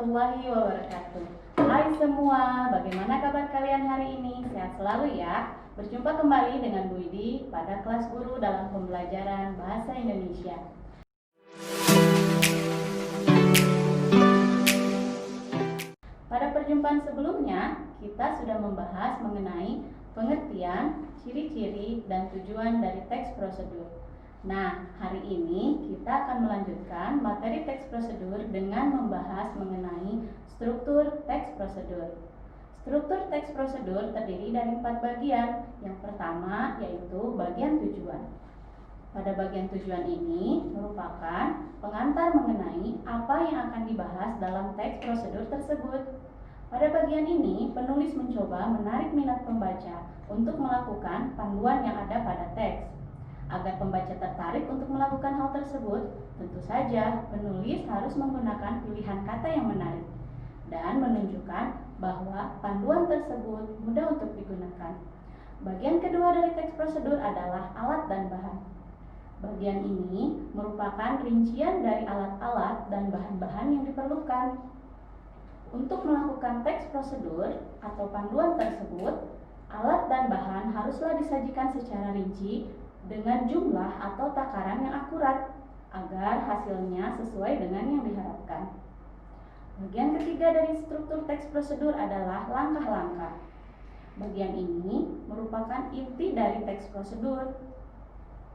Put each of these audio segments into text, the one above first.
warahmatullahi wabarakatuh. Hai semua, bagaimana kabar kalian hari ini? Sehat selalu ya. Berjumpa kembali dengan Bu Idi pada kelas guru dalam pembelajaran Bahasa Indonesia. Pada perjumpaan sebelumnya, kita sudah membahas mengenai pengertian, ciri-ciri, dan tujuan dari teks prosedur. Nah, hari ini kita akan melanjutkan materi teks prosedur dengan membahas mengenai struktur teks prosedur. Struktur teks prosedur terdiri dari 4 bagian. Yang pertama yaitu bagian tujuan. Pada bagian tujuan ini merupakan pengantar mengenai apa yang akan dibahas dalam teks prosedur tersebut. Pada bagian ini, penulis mencoba menarik minat pembaca untuk melakukan panduan yang ada pada teks. Agar pembaca tertarik untuk melakukan hal tersebut, tentu saja penulis harus menggunakan pilihan kata yang menarik dan menunjukkan bahwa panduan tersebut mudah untuk digunakan. Bagian kedua dari teks prosedur adalah alat dan bahan. Bagian ini merupakan rincian dari alat-alat dan bahan-bahan yang diperlukan. Untuk melakukan teks prosedur atau panduan tersebut, alat dan bahan haruslah disajikan secara rinci dengan jumlah atau takaran yang akurat agar hasilnya sesuai dengan yang diharapkan. Bagian ketiga dari struktur teks prosedur adalah langkah-langkah. Bagian ini merupakan inti dari teks prosedur,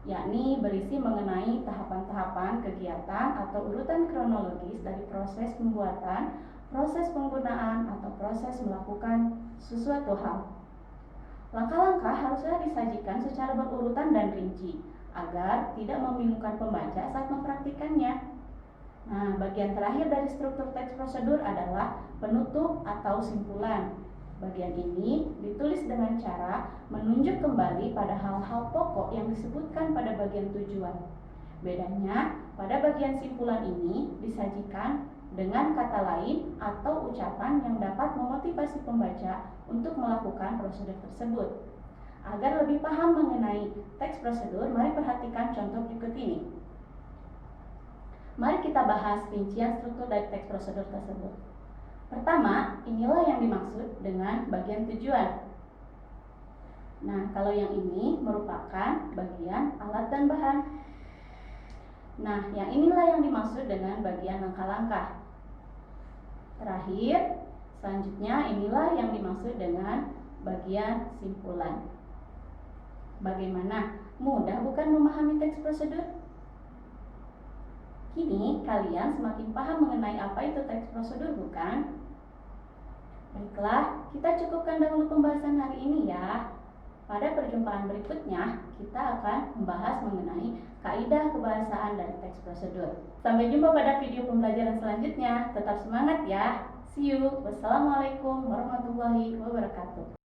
yakni berisi mengenai tahapan-tahapan kegiatan atau urutan kronologis dari proses pembuatan, proses penggunaan, atau proses melakukan sesuatu hal. Langkah-langkah haruslah disajikan secara berurutan dan rinci agar tidak membingungkan pembaca saat mempraktikannya. Nah, bagian terakhir dari struktur teks prosedur adalah penutup atau simpulan. Bagian ini ditulis dengan cara menunjuk kembali pada hal-hal pokok yang disebutkan pada bagian tujuan. Bedanya, pada bagian simpulan ini disajikan dengan kata lain atau ucapan yang dapat memotivasi pembaca untuk melakukan prosedur tersebut. Agar lebih paham mengenai teks prosedur, mari perhatikan contoh berikut ini. Mari kita bahas rincian struktur dari teks prosedur tersebut. Pertama, inilah yang dimaksud dengan bagian tujuan. Nah, kalau yang ini merupakan bagian alat dan bahan. Nah, yang inilah yang dimaksud dengan bagian langkah-langkah. Terakhir, selanjutnya inilah yang dimaksud dengan bagian simpulan. Bagaimana? Mudah bukan memahami teks prosedur? Kini kalian semakin paham mengenai apa itu teks prosedur, bukan? Baiklah, kita cukupkan dahulu pembahasan hari ini ya. Pada perjumpaan berikutnya, kita akan membahas mengenai kaidah kebahasaan dari teks prosedur. Sampai jumpa pada video pembelajaran selanjutnya. Tetap semangat ya. See you. Wassalamualaikum warahmatullahi wabarakatuh.